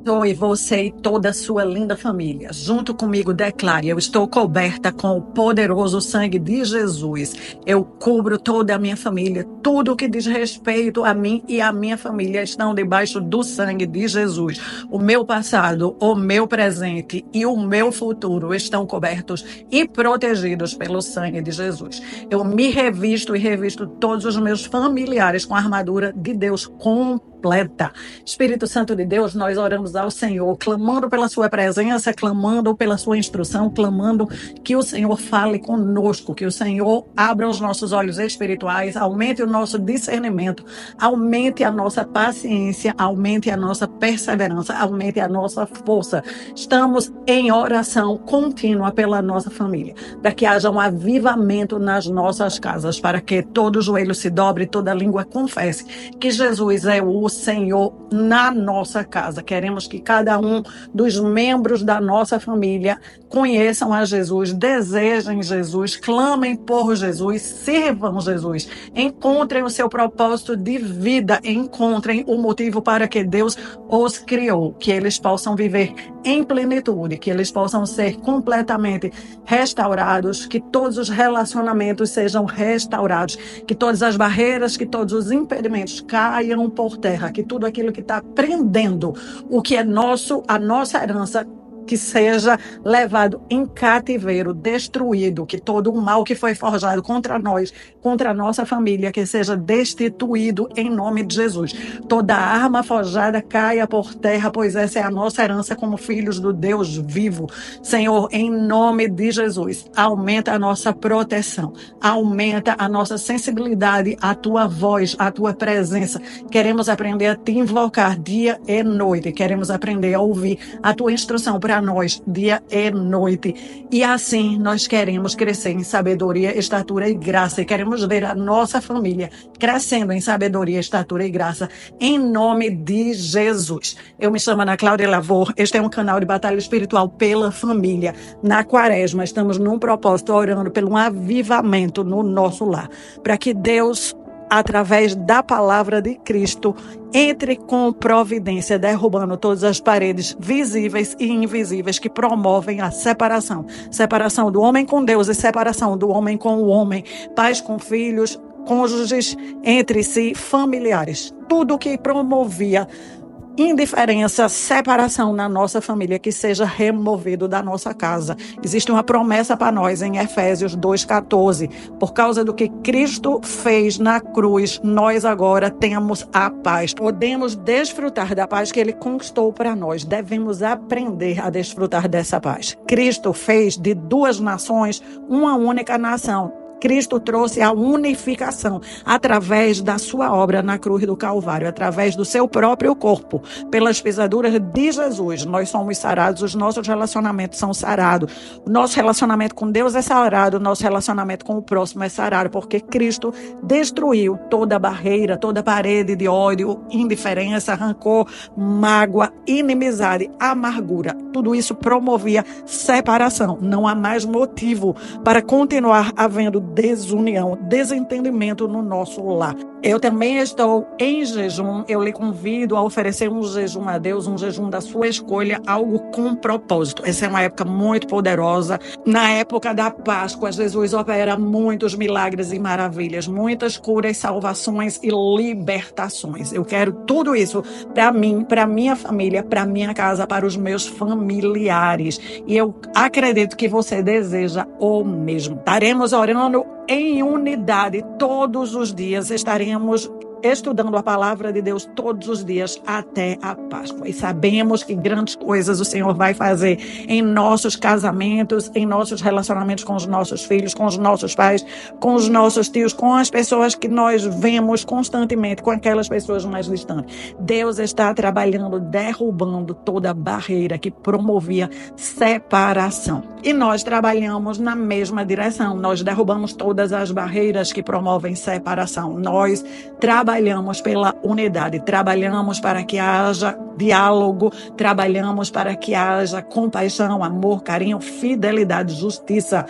E você e toda a sua linda família, junto comigo, declare: eu estou coberta com o poderoso sangue de Jesus. Eu cubro toda a minha família. Tudo que diz respeito a mim e à minha família estão debaixo do sangue de Jesus. O meu passado, o meu presente e o meu futuro estão cobertos e protegidos pelo sangue de Jesus. Eu me revisto e revisto todos os meus familiares com a armadura de Deus completa. Espírito Santo de Deus, nós oramos ao Senhor, clamando pela sua presença, clamando pela sua instrução, clamando que o Senhor fale conosco, que o Senhor abra os nossos olhos espirituais, aumente o nosso discernimento, aumente a nossa paciência, aumente a nossa perseverança, aumente a nossa força. Estamos em oração contínua pela nossa família, para que haja um avivamento nas nossas casas, para que todo joelho se dobre, toda língua confesse que Jesus é o Senhor na nossa casa. Queremos que cada um dos membros da nossa família conheçam a Jesus, desejem Jesus, clamem por Jesus, sirvam Jesus, encontrem o seu propósito de vida, encontrem o motivo para que Deus os criou, que eles possam viver em plenitude, que eles possam ser completamente restaurados, que todos os relacionamentos sejam restaurados, que todas as barreiras, que todos os impedimentos caiam por terra, que tudo aquilo que está prendendo o que é nosso, a nossa herança, que seja levado em cativeiro, destruído, que todo o mal que foi forjado contra nós, contra a nossa família, que seja destituído em nome de Jesus. Toda arma forjada caia por terra, pois essa é a nossa herança como filhos do Deus vivo. Senhor, em nome de Jesus, aumenta a nossa proteção, aumenta a nossa sensibilidade à tua voz, à tua presença. Queremos aprender a te invocar dia e noite, queremos aprender a ouvir a tua instrução para nós dia e noite. E assim nós queremos crescer em sabedoria, estatura e graça. E queremos ver a nossa família crescendo em sabedoria, estatura e graça, em nome de Jesus. Eu me chamo Ana Cláudia Lavor. Este é um canal de batalha espiritual pela família. Na Quaresma, estamos num propósito, orando pelo um avivamento no nosso lar, para que Deus, através da palavra de Cristo, entre com providência, derrubando todas as paredes visíveis e invisíveis que promovem a separação. Separação do homem com Deus e separação do homem com o homem, pais com filhos, cônjuges entre si, familiares. Tudo que promovia indiferença, separação na nossa família, que seja removido da nossa casa. Existe uma promessa para nós em Efésios 2,14. Por causa do que Cristo fez na cruz, nós agora temos a paz. Podemos desfrutar da paz que Ele conquistou para nós. Devemos aprender a desfrutar dessa paz. Cristo fez de duas nações uma única nação. Cristo trouxe a unificação através da sua obra na cruz do Calvário, através do seu próprio corpo, pelas pisaduras de Jesus. Nós somos sarados, os nossos relacionamentos são sarados. O nosso relacionamento com Deus é sarado, o nosso relacionamento com o próximo é sarado, porque Cristo destruiu toda barreira, toda parede de ódio, indiferença, rancor, mágoa, inimizade, amargura. Tudo isso promovia separação. Não há mais motivo para continuar havendo desunião, desentendimento no nosso lar. Eu também estou em jejum. Eu lhe convido a oferecer um jejum a Deus, um jejum da sua escolha, algo com propósito. Essa é uma época muito poderosa. Na época da Páscoa, Jesus opera muitos milagres e maravilhas, muitas curas, salvações e libertações. Eu quero tudo isso para mim, para minha família, para minha casa, para os meus familiares. E eu acredito que você deseja o mesmo. Estaremos orando em unidade todos os dias. Estaremos estudando a palavra de Deus todos os dias até a Páscoa. E sabemos que grandes coisas o Senhor vai fazer em nossos casamentos, em nossos relacionamentos com os nossos filhos, com os nossos pais, com os nossos tios, com as pessoas que nós vemos constantemente, com aquelas pessoas mais distantes. Deus está trabalhando, derrubando toda barreira que promovia separação. E nós trabalhamos na mesma direção. Nós derrubamos todas as barreiras que promovem separação. Nós trabalhamos pela unidade, trabalhamos para que haja diálogo, trabalhamos para que haja compaixão, amor, carinho, fidelidade, justiça,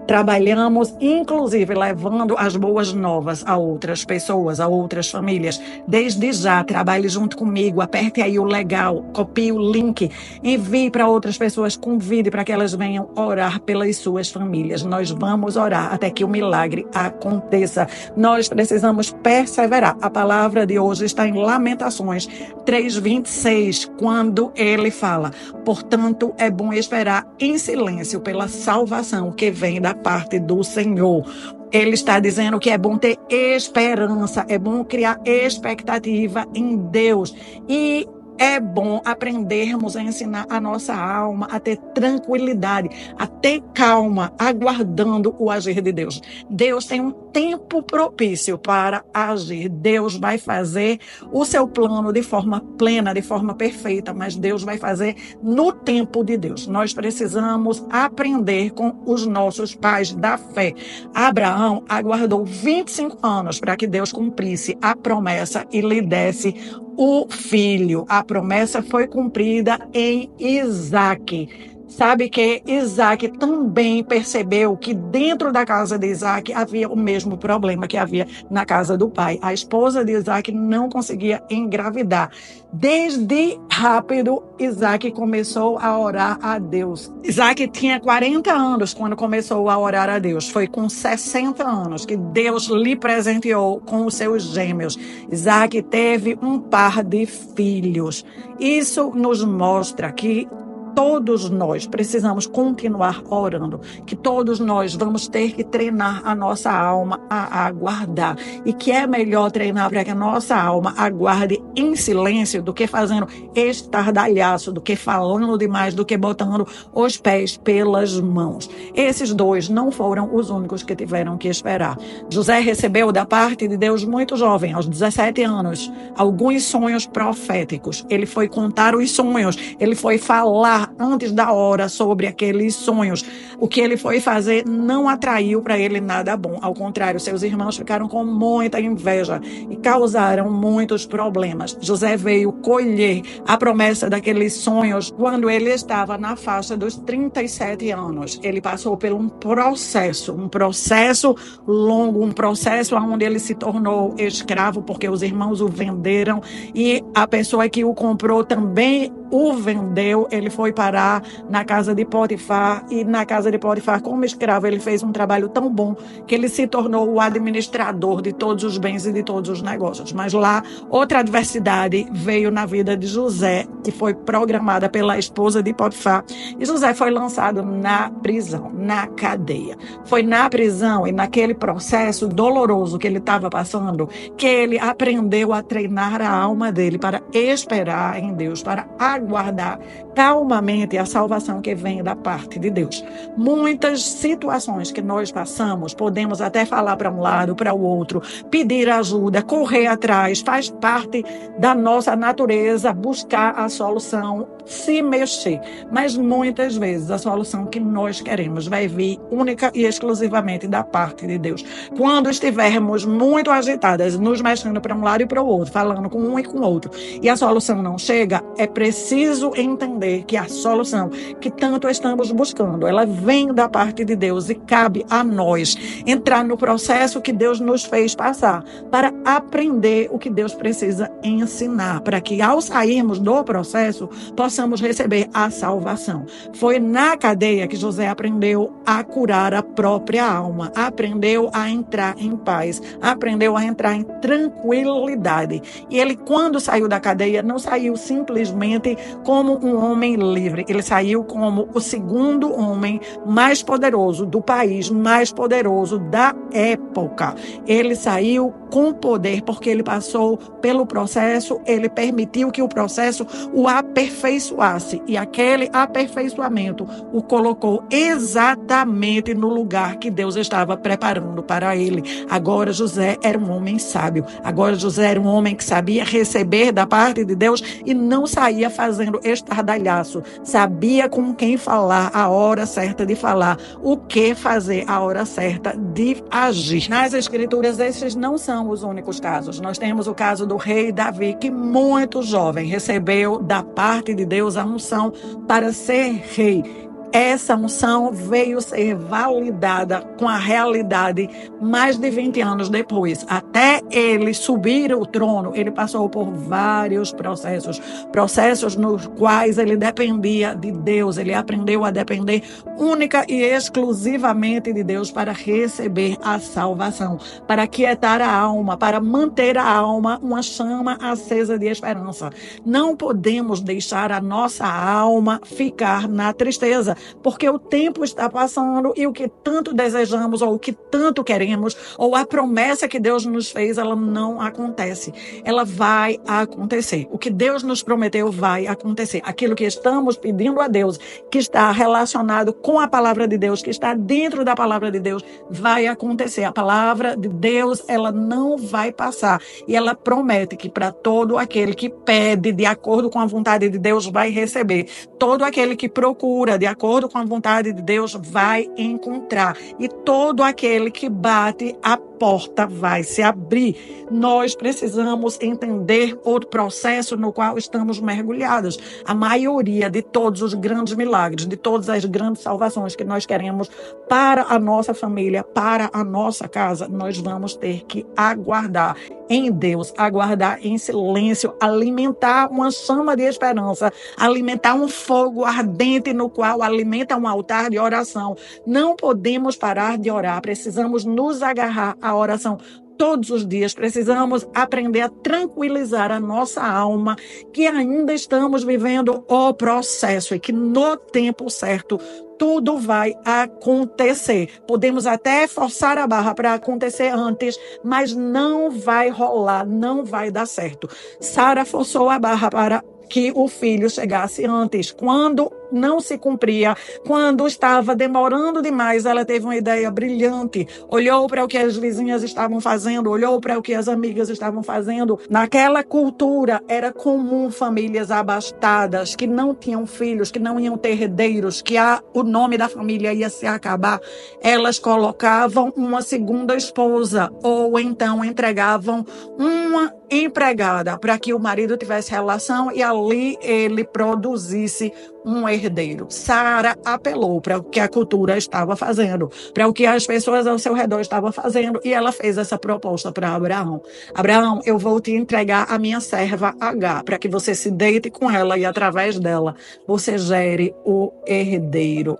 Trabalhamos, inclusive, levando as boas novas a outras pessoas, a outras famílias. Desde já, trabalhe junto comigo, aperte aí o legal, copie o link, envie para outras pessoas, convide para que elas venham orar pelas suas famílias. Nós vamos orar até que o milagre aconteça. Nós precisamos perseverar. A palavra de hoje está em Lamentações 3:26, quando ele fala: portanto, é bom esperar em silêncio pela salvação que vem da parte do Senhor. Ele está dizendo que é bom ter esperança, é bom criar expectativa em Deus. E é bom aprendermos a ensinar a nossa alma a ter tranquilidade, a ter calma, aguardando o agir de Deus. Deus tem um tempo propício para agir. Deus vai fazer o seu plano de forma plena, de forma perfeita, mas Deus vai fazer no tempo de Deus. Nós precisamos aprender com os nossos pais da fé. Abraão aguardou 25 anos para que Deus cumprisse a promessa e lhe desse o filho. A promessa foi cumprida em Isaque. Sabe que Isaque também percebeu que dentro da casa de Isaque havia o mesmo problema que havia na casa do pai. A esposa de Isaque não conseguia engravidar. Desde rápido, Isaque começou a orar a Deus. Isaque tinha 40 anos quando começou a orar a Deus. Foi com 60 anos que Deus lhe presenteou com os seus gêmeos. Isaque teve um par de filhos. Isso nos mostra que todos nós precisamos continuar orando, que todos nós vamos ter que treinar a nossa alma a aguardar, e que é melhor treinar para que a nossa alma aguarde em silêncio do que fazendo estardalhaço, do que falando demais, do que botando os pés pelas mãos. Esses dois não foram os únicos que tiveram que esperar. José recebeu da parte de Deus muito jovem, aos 17 anos, alguns sonhos proféticos. Ele foi contar os sonhos, ele foi falar antes da hora sobre aqueles sonhos. O que ele foi fazer não atraiu para ele nada bom. Ao contrário, seus irmãos ficaram com muita inveja e causaram muitos problemas. José veio colher a promessa daqueles sonhos quando ele estava na faixa dos 37 anos. Ele passou por um processo longo, um processo onde ele se tornou escravo porque os irmãos o venderam e a pessoa que o comprou também o vendeu. Ele foi parar na casa de Potifar, e na casa de Potifar, como escravo, ele fez um trabalho tão bom que ele se tornou o administrador de todos os bens e de todos os negócios. Mas lá, outra adversidade veio na vida de José, que foi programada pela esposa de Potifar, e José foi lançado na prisão, na cadeia. Foi na prisão e naquele processo doloroso que ele estava passando que ele aprendeu a treinar a alma dele para esperar em Deus, para aguardar calmamente a salvação que vem da parte de Deus. Muitas situações que nós passamos, podemos até falar para um lado, para o outro, pedir ajuda, correr atrás, faz parte da nossa natureza buscar a solução, se mexer. Mas muitas vezes a solução que nós queremos vai vir única e exclusivamente da parte de Deus. Quando estivermos muito agitadas, nos mexendo para um lado e para o outro, falando com um e com o outro, e a solução não chega, é preciso entender que a solução que tanto estamos buscando, ela vem da parte de Deus, e cabe a nós entrar no processo que Deus nos fez passar para aprender o que Deus precisa ensinar, para que ao sairmos do processo possamos receber a salvação. Foi na cadeia que José aprendeu a curar a própria alma, aprendeu a entrar em paz, aprendeu a entrar em tranquilidade. E ele, quando saiu da cadeia, não saiu simplesmente como um homem livre, ele saiu como o segundo homem mais poderoso do país, mais poderoso da época. Ele saiu com poder porque ele passou pelo processo, ele permitiu que o processo o aperfeiçoasse, e aquele aperfeiçoamento o colocou exatamente no lugar que Deus estava preparando para ele. Agora José era um homem sábio, agora José era um homem que sabia receber da parte de Deus e não saía fazendo estardalhaço, sabia com quem falar, a hora certa de falar, o que fazer, a hora certa de agir. Nas Escrituras, esses não são os únicos casos. Nós temos o caso do rei Davi, que muito jovem recebeu da parte de Deus a unção para ser rei. Essa unção veio ser validada com a realidade mais de 20 anos depois. Até ele subir o trono, ele passou por vários processos nos quais ele dependia de Deus. Ele aprendeu a depender única e exclusivamente de Deus para receber a salvação, para quietar a alma, para manter a alma uma chama acesa de esperança. Não podemos deixar a nossa alma ficar na tristeza, porque o tempo está passando e o que tanto desejamos, ou o que tanto queremos, ou a promessa que Deus nos fez, ela não acontece. Ela vai acontecer. O que Deus nos prometeu vai acontecer. Aquilo que estamos pedindo a Deus, que está relacionado com a palavra de Deus, que está dentro da palavra de Deus, vai acontecer. A palavra de Deus, ela não vai passar. E ela promete que para todo aquele que pede de acordo com a vontade de Deus, vai receber. Todo aquele que procura de acordo com a vontade de Deus, vai encontrar. E todo aquele que bate, a porta vai se abrir. Nós precisamos entender o processo no qual estamos mergulhados. A maioria de todos os grandes milagres, de todas as grandes salvações que nós queremos para a nossa família, para a nossa casa, nós vamos ter que aguardar em Deus, aguardar em silêncio, alimentar uma chama de esperança, alimentar um fogo ardente no qual alimenta um altar de oração. Não podemos parar de orar, precisamos nos agarrar à oração todos os dias. Precisamos aprender a tranquilizar a nossa alma, que ainda estamos vivendo o processo e que no tempo certo tudo vai acontecer. Podemos até forçar a barra para acontecer antes, mas não vai rolar, não vai dar certo. Sara forçou a barra para que o filho chegasse antes. Quando não se cumpria, quando estava demorando demais, ela teve uma ideia brilhante. Olhou para o que as vizinhas estavam fazendo, olhou para o que as amigas estavam fazendo. Naquela cultura, era comum famílias abastadas, que não tinham filhos, que não iam ter herdeiros, que o nome da família ia se acabar. Elas colocavam uma segunda esposa, ou então entregavam uma empregada para que o marido tivesse relação e ali ele produzisse um herdeiro. Sara apelou para o que a cultura estava fazendo, para o que as pessoas ao seu redor estavam fazendo, e ela fez essa proposta para Abraão. Abraão, eu vou te entregar a minha serva Agar, para que você se deite com ela e através dela você gere o herdeiro.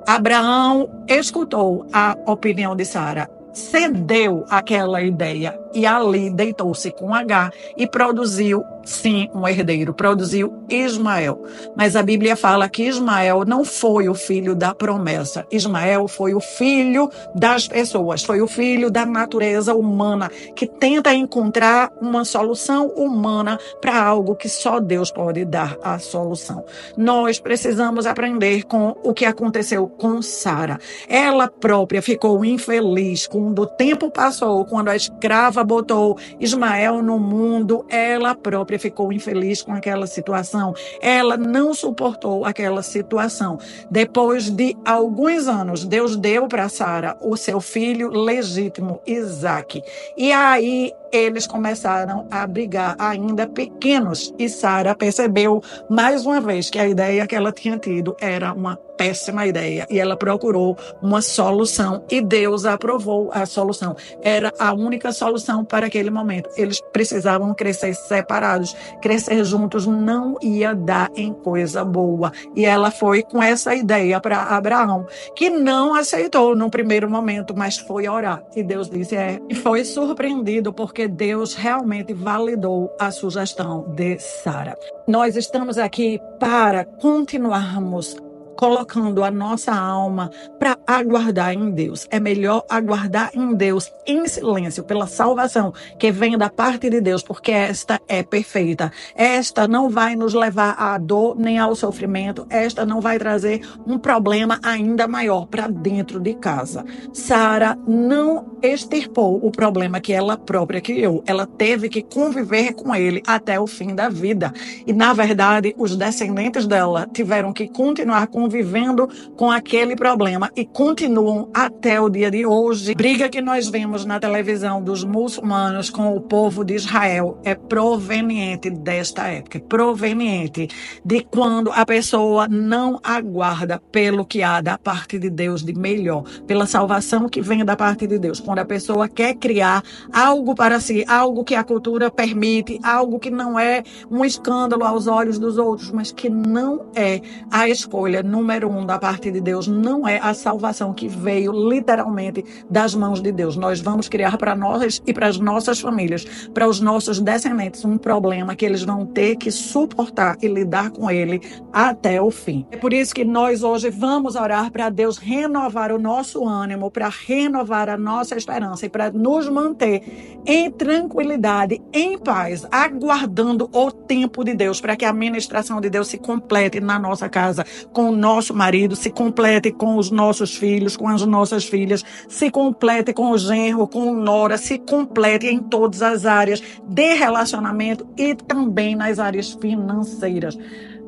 Abraão escutou a opinião de Sara, cedeu àquela ideia e ali deitou-se com Agar e produziu, sim, um herdeiro, produziu Ismael. Mas a Bíblia fala que Ismael não foi o filho da promessa. Ismael foi o filho das pessoas, foi o filho da natureza humana, que tenta encontrar uma solução humana para algo que só Deus pode dar a solução. Nós precisamos aprender com o que aconteceu com Sara. Ela própria ficou infeliz quando o tempo passou, quando a escrava botou Ismael no mundo, ela própria ficou infeliz com aquela situação. Ela não suportou aquela situação. Depois de alguns anos, Deus deu para Sara o seu filho legítimo, Isaque. E aí eles começaram a brigar, ainda pequenos, e Sara percebeu mais uma vez que a ideia que ela tinha tido era uma péssima ideia, e ela procurou uma solução, e Deus aprovou a solução. Era a única solução para aquele momento. Eles precisavam crescer separados, crescer juntos não ia dar em coisa boa, e ela foi com essa ideia para Abraão, que não aceitou no primeiro momento, mas foi orar, e Deus disse e foi surpreendido porque Deus realmente validou a sugestão de Sara. Nós estamos aqui para continuarmos colocando a nossa alma para aguardar em Deus. É melhor aguardar em Deus em silêncio pela salvação que vem da parte de Deus, porque esta é perfeita. Esta não vai nos levar à dor nem ao sofrimento. Esta não vai trazer um problema ainda maior para dentro de casa. Sara não extirpou o problema que ela própria criou. Ela teve que conviver com ele até o fim da vida. E, na verdade, os descendentes dela tiveram que continuar com convivendo com aquele problema e continuam até o dia de hoje. A briga que nós vemos na televisão dos muçulmanos com o povo de Israel é proveniente desta época, proveniente de quando a pessoa não aguarda pelo que há da parte de Deus de melhor, pela salvação que vem da parte de Deus. Quando a pessoa quer criar algo para si, algo que a cultura permite, algo que não é um escândalo aos olhos dos outros, mas que não é a escolha número 1 da parte de Deus, não é a salvação que veio literalmente das mãos de Deus. Nós vamos criar para nós e para as nossas famílias, para os nossos descendentes, um problema que eles vão ter que suportar e lidar com ele até o fim. É por isso que nós hoje vamos orar para Deus renovar o nosso ânimo, para renovar a nossa esperança e para nos manter em tranquilidade, em paz, aguardando o tempo de Deus, para que a ministração de Deus se complete na nossa casa, com o nosso marido, se complete com os nossos filhos, com as nossas filhas, se complete com o genro, com o nora, se complete em todas as áreas de relacionamento e também nas áreas financeiras.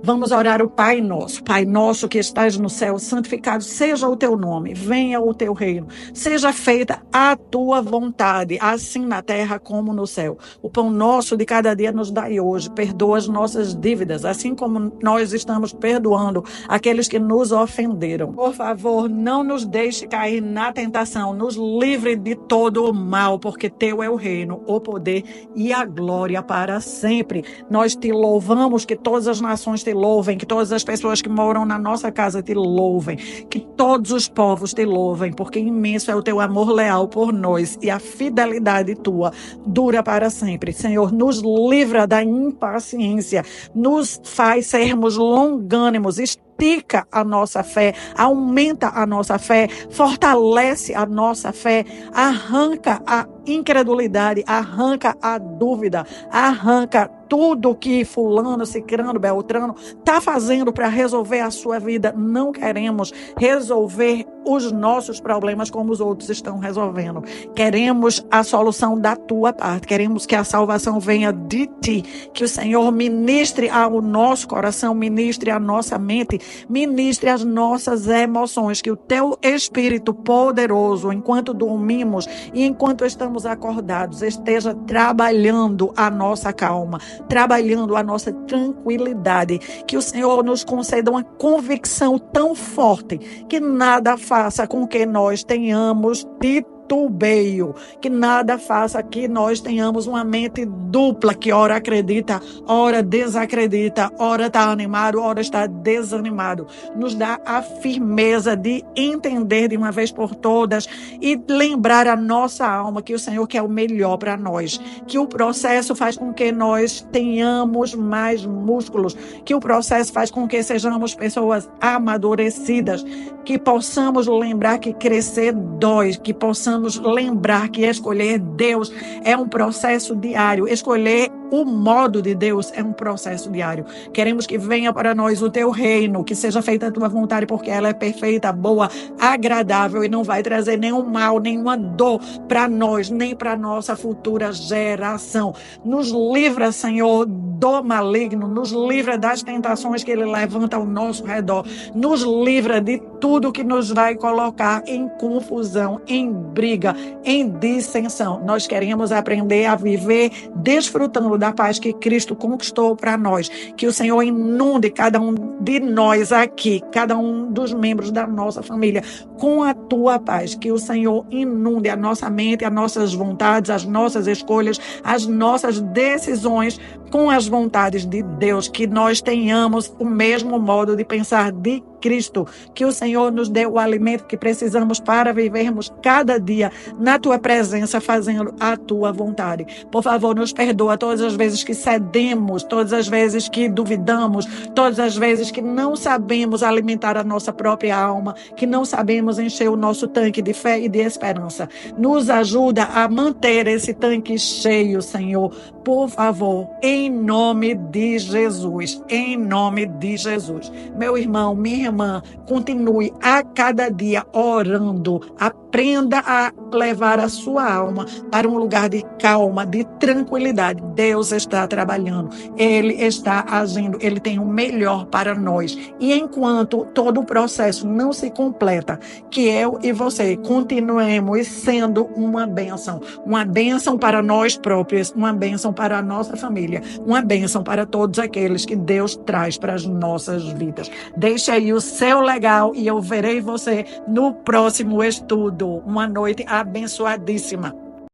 Vamos orar o Pai Nosso. Pai Nosso que estás no céu, santificado seja o teu nome, venha o teu reino, seja feita a tua vontade, assim na terra como no céu. O pão nosso de cada dia nos dai hoje, perdoa as nossas dívidas, assim como nós estamos perdoando aqueles que nos ofenderam. Por favor, não nos deixe cair na tentação, nos livre de todo o mal, porque teu é o reino, o poder e a glória para sempre. Nós te louvamos, que todas as nações te louvem, que todas as pessoas que moram na nossa casa te louvem, que todos os povos te louvem, porque imenso é o teu amor leal por nós e a fidelidade tua dura para sempre. Senhor, nos livra da impaciência, nos faz sermos longânimos, estica a nossa fé, aumenta a nossa fé, fortalece a nossa fé, arranca a incredulidade, arranca a dúvida, arranca tudo que fulano, cicrano, beltrano está fazendo para resolver a sua vida. Não queremos resolver os nossos problemas como os outros estão resolvendo. Queremos a solução da tua parte. Queremos que a salvação venha de ti. Que o Senhor ministre ao nosso coração, ministre à nossa mente, ministre as nossas emoções. Que o teu Espírito poderoso, enquanto dormimos e enquanto estamos acordados, esteja trabalhando a nossa calma, trabalhando a nossa tranquilidade. Que o Senhor nos conceda uma convicção tão forte que nada faça com que nós tenhamos titubeio, que nada faça que nós tenhamos uma mente dupla, que ora acredita, ora desacredita, ora está animado, ora está desanimado. Nos dá a firmeza de entender de uma vez por todas e lembrar a nossa alma que o Senhor quer o melhor para nós, que o processo faz com que nós tenhamos mais músculos, que o processo faz com que sejamos pessoas amadurecidas, que possamos lembrar que crescer dói, que possamos lembrar que escolher Deus é um processo diário, escolher o modo de Deus é um processo diário. Queremos que venha para nós o teu reino, que seja feita a tua vontade, porque ela é perfeita, boa, agradável e não vai trazer nenhum mal, nenhuma dor para nós, nem para nossa futura geração. Nos livra, Senhor, do maligno, nos livra das tentações que ele levanta ao nosso redor, nos livra de tudo que nos vai colocar em confusão, em briga, em dissensão. Nós queremos aprender a viver desfrutando da paz que Cristo conquistou para nós. Que o Senhor inunde cada um de nós aqui, cada um dos membros da nossa família, com a tua paz. Que o Senhor inunde a nossa mente, as nossas vontades, as nossas escolhas, as nossas decisões com as vontades de Deus. Que nós tenhamos o mesmo modo de pensar de Cristo, que o Senhor nos dê o alimento que precisamos para vivermos cada dia na tua presença, fazendo a tua vontade. Por favor, nos perdoa todas as vezes que cedemos, todas as vezes que duvidamos, todas as vezes que não sabemos alimentar a nossa própria alma, que não sabemos encher o nosso tanque de fé e de esperança. Nos ajuda a manter esse tanque cheio, Senhor, por favor, em nome de Jesus, em nome de Jesus. Meu irmão, minha irmã, continue a cada dia orando. Aprenda a levar a sua alma para um lugar de calma, de tranquilidade. Deus está trabalhando, Ele está agindo, Ele tem o melhor para nós. E enquanto todo o processo não se completa, que eu e você continuemos sendo uma bênção para nós próprios, uma bênção para a nossa família, uma bênção para todos aqueles que Deus traz para as nossas vidas. Deixe aí o seu legal e eu verei você no próximo estudo. Uma noite abençoadíssima.